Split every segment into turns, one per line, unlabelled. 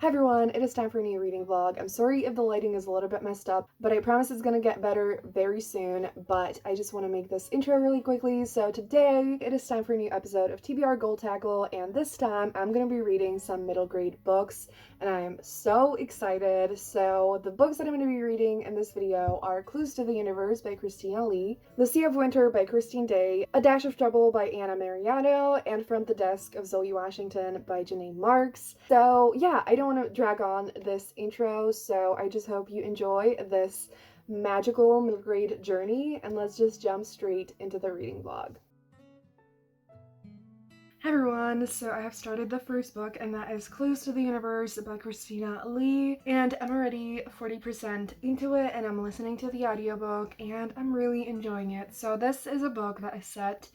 Hi everyone, it is time for a new reading vlog. I'm sorry if the lighting is a little bit messed up, but I promise it's gonna get better very soon. But I just want to make this intro really quickly. So today it is time for a new episode of TBR Gold Tackle, and this time I'm gonna be reading some middle grade books, and I am so excited. So the books that I'm gonna be reading in this video are Clues to the Universe by Christina Lee, The Sea of Winter by Christine Day, A Dash of Trouble by Anna Mariano, and From the Desk of Zoe Washington by Janae Marks. So yeah, I don't want to drag on this intro, so I just hope you enjoy this magical middle grade journey, and let's just jump straight into the reading vlog. Hi everyone, so I have started the first book, and that is Clues to the Universe by Christina Lee, and I'm already 40% into it, and I'm listening to the audiobook, and I'm really enjoying it. So this is a book that is set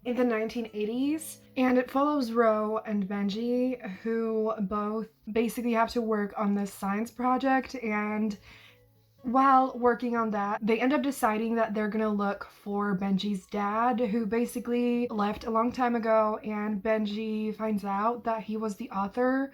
in the 1980s, and it follows Ro and Benji, who both basically have to work on this science project, and while working on that, they end up deciding that they're gonna look for Benji's dad, who basically left a long time ago, and Benji finds out that he was the author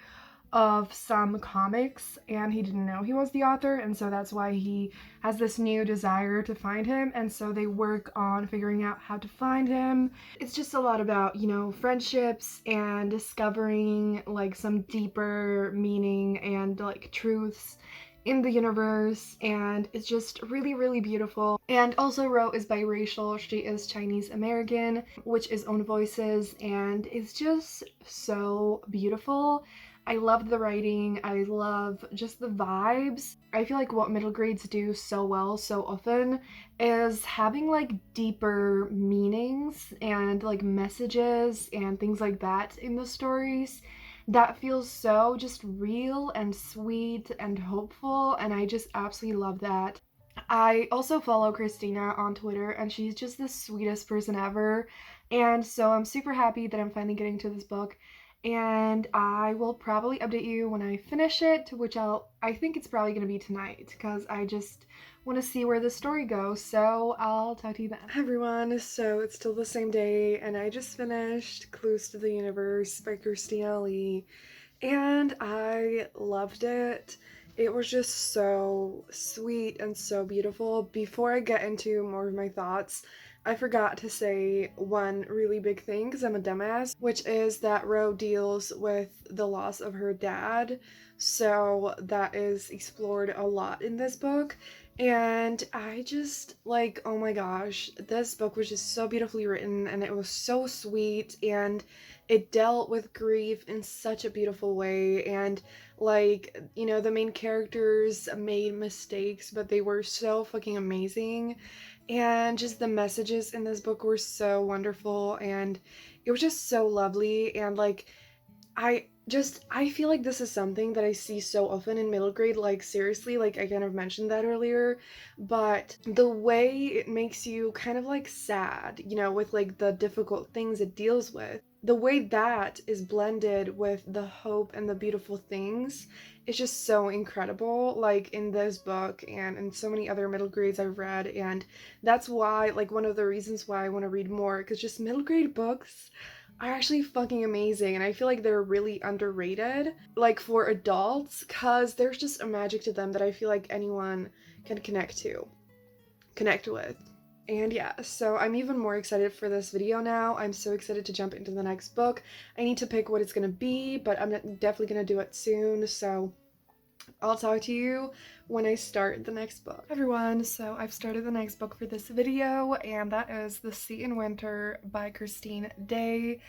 of some comics and he didn't know he was the author, and so that's why he has this new desire to find him, and so they work on figuring out how to find him. It's just a lot about, you know, friendships and discovering like some deeper meaning and like truths in the universe, and it's just really beautiful. And also Ro is biracial, she is Chinese American, which is Own Voices, and it's just so beautiful. I love the writing, I love just the vibes. I feel like what middle grades do so well so often is having like deeper meanings and like messages and things like that in the stories that feels so just real and sweet and hopeful, and I just absolutely love that. I also follow Christina on Twitter, and she's just the sweetest person ever, and so I'm super happy that I'm finally getting to this book, and I will probably update you when I finish it, which I think it's probably gonna be tonight, because I just want to see where the story goes, so I'll talk to you then. Hi everyone, so it's still the same day, and I just finished Clues to the Universe by Christina Lee, and I loved it. It was just so sweet and so beautiful. Before I get into more of my thoughts, I forgot to say one really big thing because I'm a dumbass, which is that Ro deals with the loss of her dad. So that is explored a lot in this book. And I just like, oh my gosh, this book was just so beautifully written, and it was so sweet, and it dealt with grief in such a beautiful way. And like, you know, the main characters made mistakes, but they were so fucking amazing, and just the messages in this book were so wonderful, and it was just so lovely. And like, I feel like this is something that I see so often in middle grade, like seriously, like I kind of mentioned that earlier, but the way it makes you kind of like sad, you know, with like the difficult things it deals with, the way that is blended with the hope and the beautiful things is just so incredible, like in this book and in so many other middle grades I've read. And that's why, like, one of the reasons why I want to read more, because just middle grade books are actually fucking amazing, and I feel like they're really underrated, like for adults, because there's just a magic to them that I feel like anyone can connect with. And yeah, so I'm even more excited for this video now. I'm so excited to jump into the next book. I need to pick what it's gonna be, but I'm definitely gonna do it soon, so I'll talk to you when I start the next book. Hi everyone, so I've started the next book for this video, and that is The Sea in Winter by Christine Day,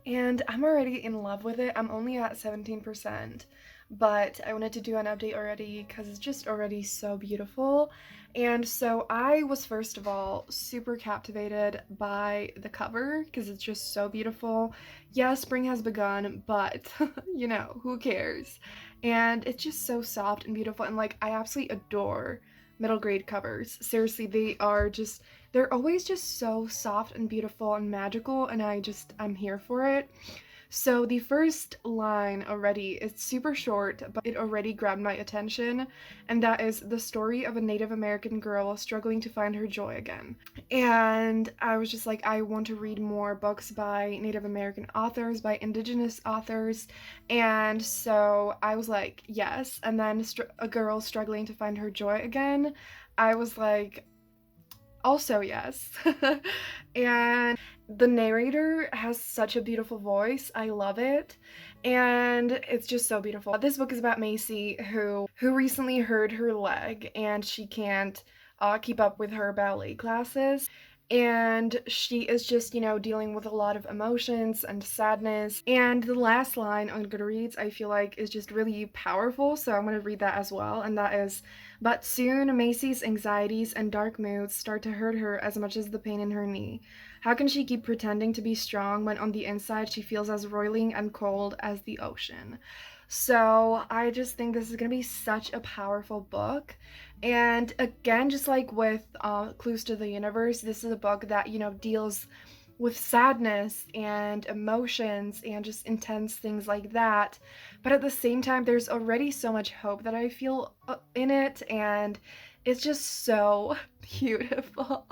and I'm already in love with it. I'm only at 17%, but I wanted to do an update already because it's just already so beautiful. And so I was first of all super captivated by the cover because it's just so beautiful. Yeah, spring has begun, but you know, who cares? And it's just so soft and beautiful, and like I absolutely adore middle grade covers. Seriously, they're always just so soft and beautiful and magical, and I'm here for it. So the first line already is super short, but it already grabbed my attention, and that is the story of a Native American girl struggling to find her joy again. And I was just like, I want to read more books by Native American authors, by Indigenous authors, and so I was like, yes. And then a girl struggling to find her joy again, I was like, also yes. And the narrator has such a beautiful voice. I love it. And it's just so beautiful. This book is about Macy who recently hurt her leg and she can't keep up with her ballet classes. And she is just, dealing with a lot of emotions and sadness. And the last line on Goodreads, I feel like, is just really powerful. So I'm going to read that as well. And that is, but soon Macy's anxieties and dark moods start to hurt her as much as the pain in her knee. How can she keep pretending to be strong when on the inside she feels as roiling and cold as the ocean? So I just think this is going to be such a powerful book. And again, just like with Clues to the Universe, this is a book that, deals with sadness and emotions and just intense things like that. But at the same time, there's already so much hope that I feel in it, and it's just so beautiful.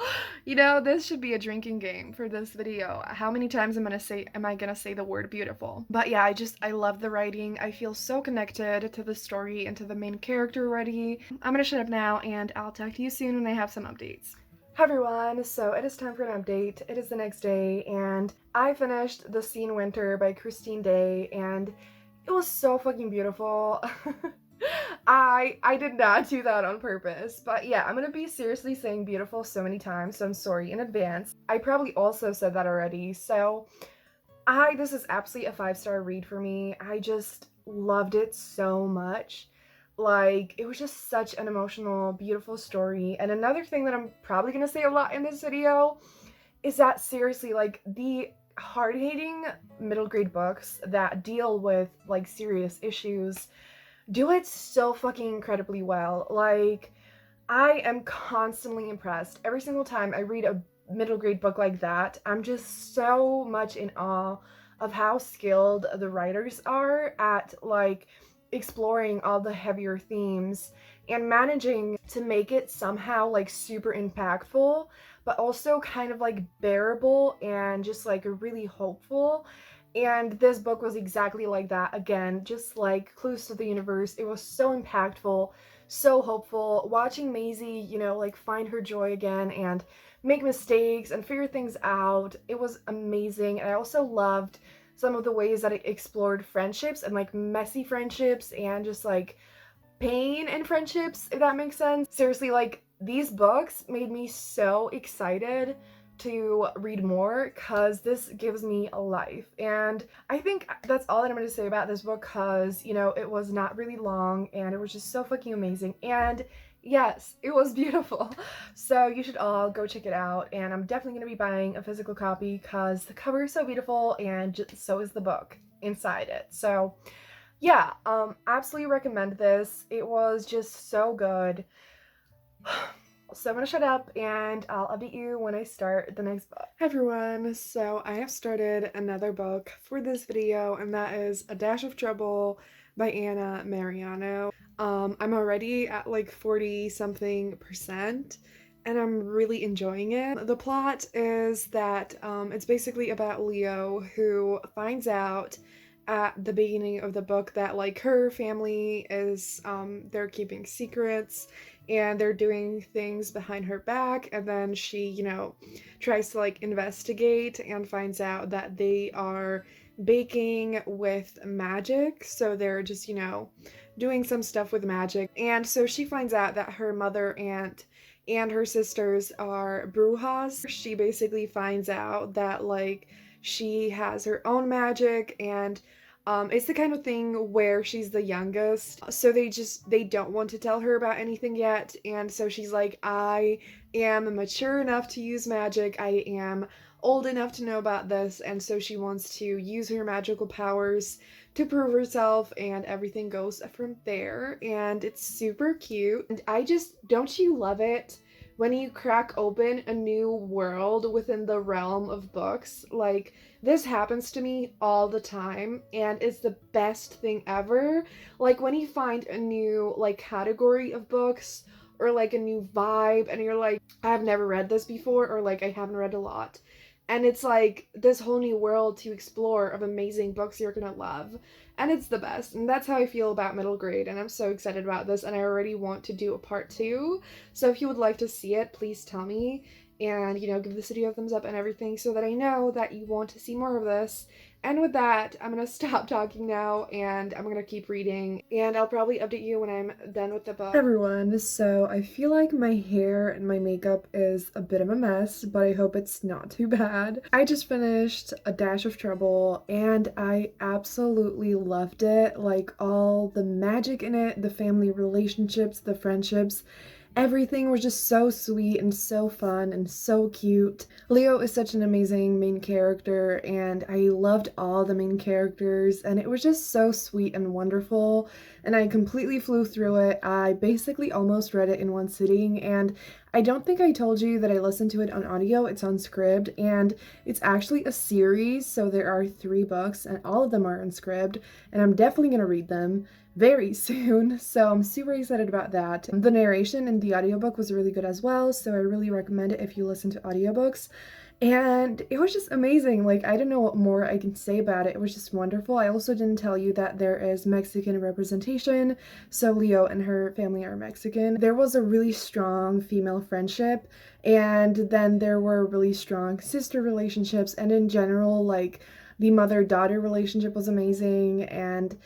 This should be a drinking game for this video. How many times am I gonna say the word beautiful? But yeah, I love the writing. I feel so connected to the story and to the main character already. I'm gonna shut up now, and I'll talk to you soon when I have some updates. Hi everyone, so it is time for an update. It is the next day, and I finished The Sea in Winter by Christine Day, and it was so fucking beautiful. I did not do that on purpose, but yeah, I'm gonna be seriously saying beautiful so many times, so I'm sorry in advance. I probably also said that already, so this is absolutely a 5-star read for me. I just loved it so much. Like, it was just such an emotional, beautiful story. And another thing that I'm probably gonna say a lot in this video is that seriously, like, the hard-hitting middle grade books that deal with, like, serious issues do it so fucking incredibly well. Like, I am constantly impressed. Every single time I read a middle grade book like that, I'm just so much in awe of how skilled the writers are at, like, exploring all the heavier themes and managing to make it somehow, like, super impactful, but also kind of, like, bearable and just, like, really hopeful. And this book was exactly like that. Again, just like Clues to the Universe, it was so impactful, so hopeful. Watching Maisie, like, find her joy again and make mistakes and figure things out, it was amazing. And I also loved some of the ways that it explored friendships and, like, messy friendships and just, like, pain in friendships, if that makes sense. Seriously, like, these books made me so excited to read more because this gives me a life. And I think that's all that I'm going to say about this book because, it was not really long and it was just so fucking amazing. And yes, it was beautiful. So you should all go check it out. And I'm definitely going to be buying a physical copy because the cover is so beautiful and so is the book inside it. So yeah, absolutely recommend this. It was just so good. So I'm gonna shut up and I'll update you when I start the next book. Hi everyone, so I have started another book for this video, and that is A Dash of Trouble by Anna Mariano. I'm already at like 40 something percent and I'm really enjoying it. The plot is that it's basically about Leo, who finds out at the beginning of the book that, like, her family is they're keeping secrets and they're doing things behind her back, and then she, tries to, like, investigate and finds out that they are baking with magic. So they're just, doing some stuff with magic. And so she finds out that her mother, aunt, and her sisters are brujas. She basically finds out that, like, she has her own magic, and it's the kind of thing where she's the youngest, so they don't want to tell her about anything yet, and so she's like, I am mature enough to use magic, I am old enough to know about this, and so she wants to use her magical powers to prove herself, and everything goes from there, and it's super cute. And don't you love it when you crack open a new world within the realm of books. Like, this happens to me all the time, and it's the best thing ever. Like, when you find a new, like, category of books, or like a new vibe, and you're like, I've never read this before, or like, I haven't read a lot. And it's like this whole new world to explore of amazing books you're gonna love. And it's the best. And that's how I feel about middle grade. And I'm so excited about this. And I already want to do a part 2. So if you would like to see it, please tell me. And, give this video a thumbs up and everything so that I know that you want to see more of this. And with that, I'm gonna stop talking now and I'm gonna keep reading. And I'll probably update you when I'm done with the book. Hey everyone, so I feel like my hair and my makeup is a bit of a mess, but I hope it's not too bad. I just finished A Dash of Trouble and I absolutely loved it. Like, all the magic in it, the family relationships, the friendships. Everything was just so sweet and so fun and so cute. Leo is such an amazing main character, and I loved all the main characters, and it was just so sweet and wonderful, and I completely flew through it. I basically almost read it in one sitting, and I don't think I told you that I listened to it on audio. It's on Scribd, and it's actually a series, so there are 3 books, and all of them are on Scribd, and I'm definitely gonna read them very soon, so I'm super excited about that. The narration in the audiobook was really good as well, so I really recommend it if you listen to audiobooks. And it was just amazing. Like, I don't know what more I can say about it. It was just wonderful. I also didn't tell you that there is Mexican representation, so Leo and her family are Mexican. There was a really strong female friendship, and then there were really strong sister relationships, and in general, like, the mother-daughter relationship was amazing, and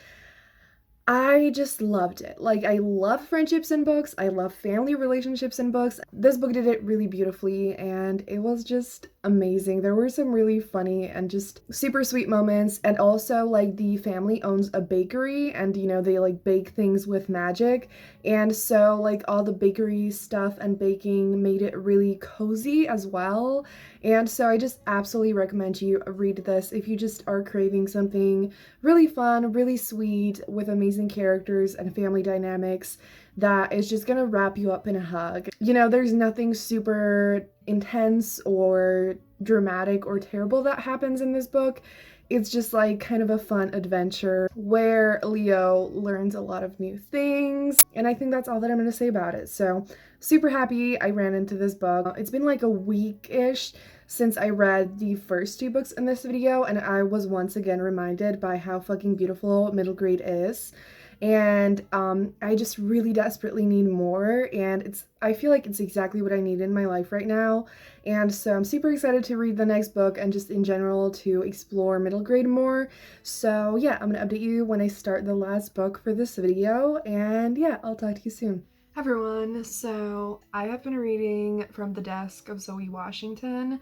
I just loved it. Like, I love friendships in books. I love family relationships in books. This book did it really beautifully, and it was just amazing. There were some really funny and just super sweet moments. And also, like, the family owns a bakery, and, they, like, bake things with magic. And so, like, all the bakery stuff and baking made it really cozy as well. And so I just absolutely recommend you read this if you just are craving something really fun, really sweet, with amazing characters and family dynamics that is just gonna wrap you up in a hug. There's nothing super intense or dramatic or terrible that happens in this book. It's just like kind of a fun adventure where Leo learns a lot of new things, and I think that's all that I'm gonna say about it. So, super happy I ran into this book. It's been like a week-ish since I read the first 2 books in this video, and I was once again reminded by how fucking beautiful middle grade is. And I just really desperately need more, and I feel like it's exactly what I need in my life right now. And so I'm super excited to read the next book and just in general to explore middle grade more. So yeah, I'm gonna update you when I start the last book for this video, and yeah, I'll talk to you soon. Hi everyone, so I have been reading From the Desk of Zoe Washington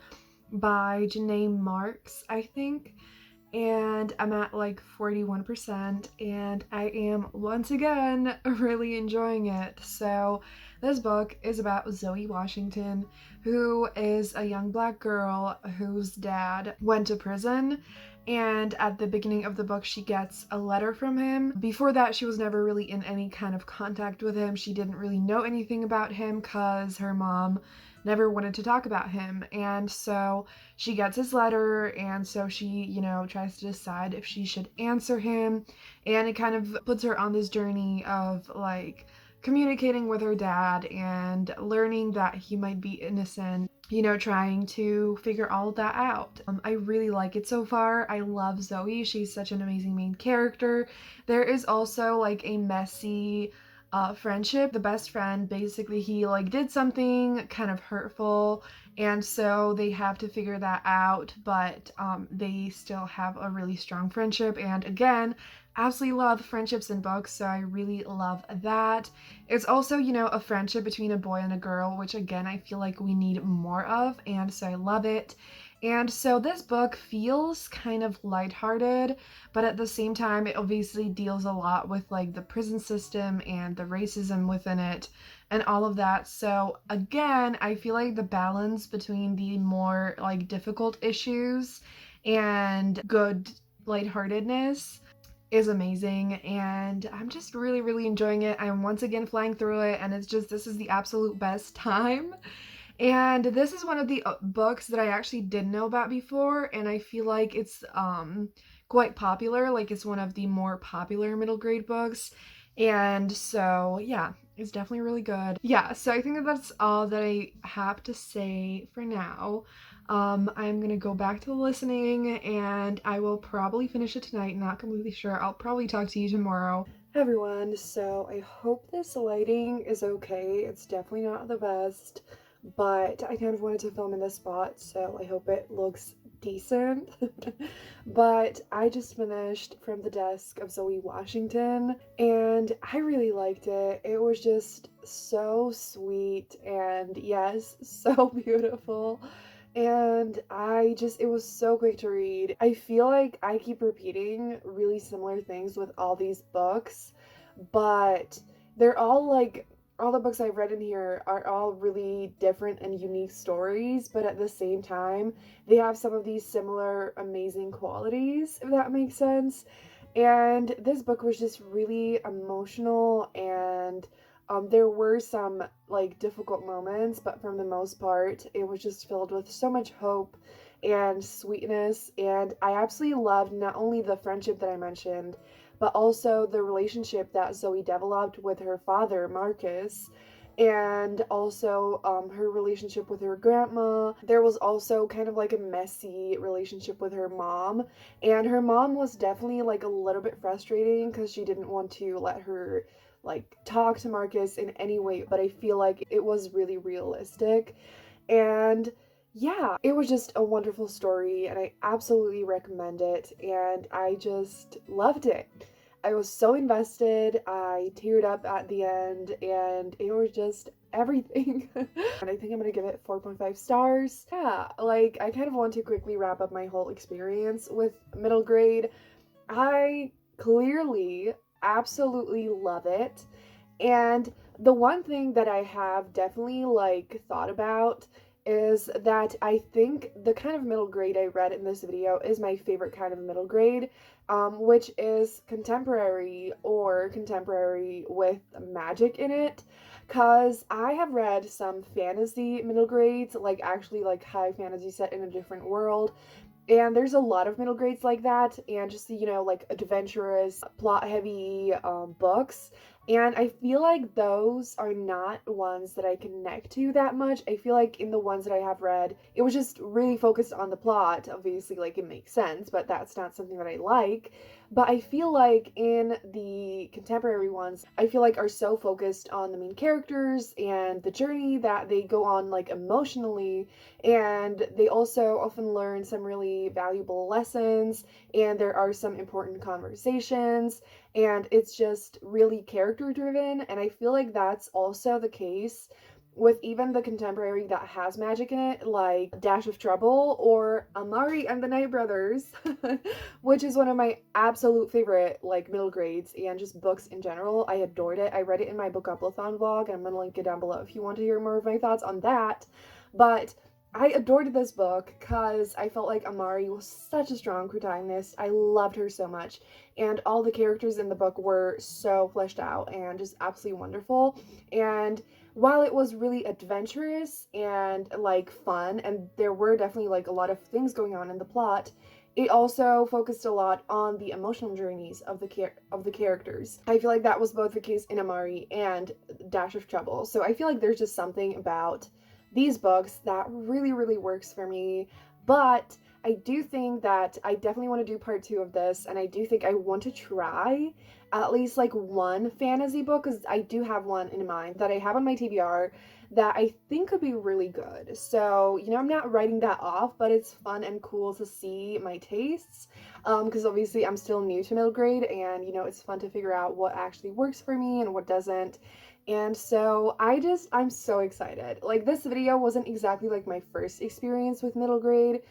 by Janae Marks, I think, and I'm at like 41%, and I am once again really enjoying it. So this book is about Zoe Washington, who is a young black girl whose dad went to prison, and at the beginning of the book she gets a letter from him. Before that, she was never really in any kind of contact with him. She didn't really know anything about him because her mom never wanted to talk about him. And so she gets his letter, and so she, tries to decide if she should answer him. And it kind of puts her on this journey of like communicating with her dad and learning that he might be innocent, trying to figure all of that out. I really like it so far. I love Zoe. She's such an amazing main character. There is also like a messy friendship. The best friend, basically, he like did something kind of hurtful, and so they have to figure that out, but they still have a really strong friendship. And again, absolutely love friendships in books, so I really love that. It's also, a friendship between a boy and a girl, which again I feel like we need more of, and so I love it. And so this book feels kind of lighthearted, but at the same time it obviously deals a lot with like the prison system and the racism within it and all of that. So again, I feel like the balance between the more like difficult issues and good lightheartedness is amazing, and I'm just really, really enjoying it. I'm once again flying through it, and it's just, this is the absolute best time. And this is one of the books that I actually didn't know about before, and I feel like it's quite popular. Like, it's one of the more popular middle grade books. And so, yeah, it's definitely really good. Yeah, so I think that that's all that I have to say for now. I'm gonna go back to the listening, and I will probably finish it tonight. Not completely sure. I'll probably talk to you tomorrow. Hey everyone, so I hope this lighting is okay. It's definitely not the best, but I kind of wanted to film in this spot, so I hope it looks decent. But I just finished From the Desk of Zoe Washington, and I really liked it. It was just so sweet and, yes, so beautiful. And it was so quick to read. I feel like I keep repeating really similar things with all these books, but they're all the books I've read in here are all really different and unique stories, but at the same time, they have some of these similar amazing qualities, if that makes sense. And this book was just really emotional, and there were some like difficult moments, but for the most part, it was just filled with so much hope and sweetness. And I absolutely loved not only the friendship that I mentioned, but also the relationship that Zoe developed with her father, Marcus, and also her relationship with her grandma. There was also kind of like a messy relationship with her mom, and her mom was definitely like a little bit frustrating because she didn't want to let her like talk to Marcus in any way, but I feel like it was really realistic. And yeah, it was just a wonderful story, and I absolutely recommend it, and I just loved it. I was so invested. I teared up at the end, and it was just everything. And I think I'm gonna give it 4.5 stars. Yeah, like, I kind of want to quickly wrap up my whole experience with middle grade. I clearly absolutely love it. And the one thing that I have definitely like thought about is that I think the kind of middle grade I read in this video is my favorite kind of middle grade, which is contemporary or contemporary with magic in it. Cause I have read some fantasy middle grades, like actually like high fantasy set in a different world, and there's a lot of middle grades like that, and just, like adventurous, plot heavy books. And I feel like those are not ones that I connect to that much. I feel like in the ones that I have read, it was just really focused on the plot. Obviously, like, it makes sense, but that's not something that I like. But I feel like in the contemporary ones, I feel like are so focused on the main characters and the journey that they go on, like, emotionally, and they also often learn some really valuable lessons, and there are some important conversations, and it's just really character driven. And I feel like that's also the case with even the contemporary that has magic in it, like Dash of Trouble or Amari and the Night Brothers, which is one of my absolute favorite like middle grades and just books in general. I adored it. I read it in my Bookathon vlog, and I'm gonna link it down below if you want to hear more of my thoughts on that. But I adored this book because I felt like Amari was such a strong protagonist. I loved her so much, and all the characters in the book were so fleshed out and just absolutely wonderful. And while it was really adventurous and like fun, and there were definitely like a lot of things going on in the plot, it also focused a lot on the emotional journeys of the characters. I feel like that was both the case in Amari and Dash of Trouble. So I feel like there's just something about these books that really, really works for me. But I do think that I definitely want to do part 2 of this, and I do think I want to try at least like one fantasy book, because I do have one in mind that I have on my TBR that I think could be really good. So, I'm not writing that off, but it's fun and cool to see my tastes, because obviously I'm still new to middle grade, and it's fun to figure out what actually works for me and what doesn't. And so I'm so excited. Like, this video wasn't exactly like my first experience with middle grade,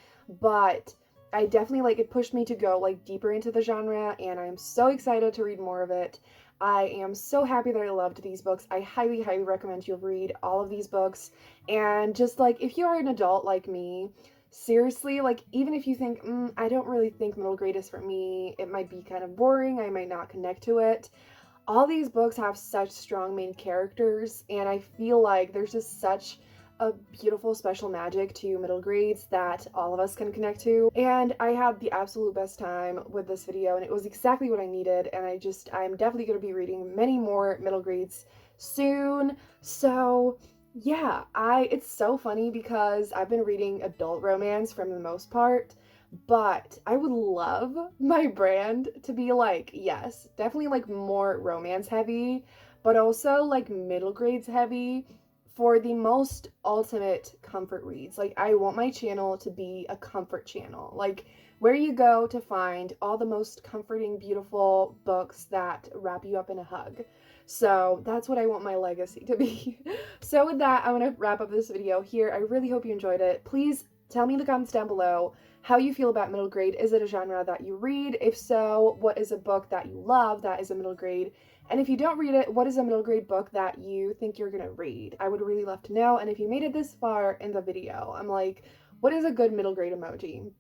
but I definitely, like, it pushed me to go like deeper into the genre, and I'm so excited to read more of it. I am so happy that I loved these books. I highly, highly recommend you read all of these books. And just like, if you are an adult like me, seriously, like, even if you think, I don't really think middle grade is for me, it might be kind of boring, I might not connect to it. All these books have such strong main characters, and I feel like there's just such a beautiful special magic to middle grades that all of us can connect to. And I had the absolute best time with this video, and it was exactly what I needed. And I'm definitely going to be reading many more middle grades soon. So yeah, it's so funny because I've been reading adult romance for the most part, but I would love my brand to be like, yes, definitely like more romance heavy, but also like middle grades heavy for the most ultimate comfort reads. Like, I want my channel to be a comfort channel, like where you go to find all the most comforting, beautiful books that wrap you up in a hug. So that's what I want my legacy to be. So with that, I'm gonna wrap up this video here. I really hope you enjoyed it. Please tell me in the comments down below how you feel about middle grade. Is it a genre that you read? If so, what is a book that you love that is a middle grade? And if you don't read it, what is a middle grade book that you think you're gonna read? I would really love to know. And if you made it this far in the video, I'm like, what is a good middle grade emoji?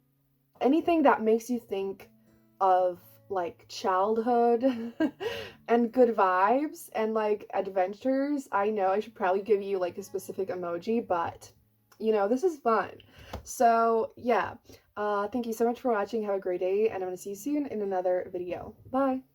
Anything that makes you think of like childhood and good vibes and like adventures. I know I should probably give you like a specific emoji, but you know, this is fun. So yeah, thank you so much for watching. Have a great day, and I'm gonna see you soon in another video. Bye.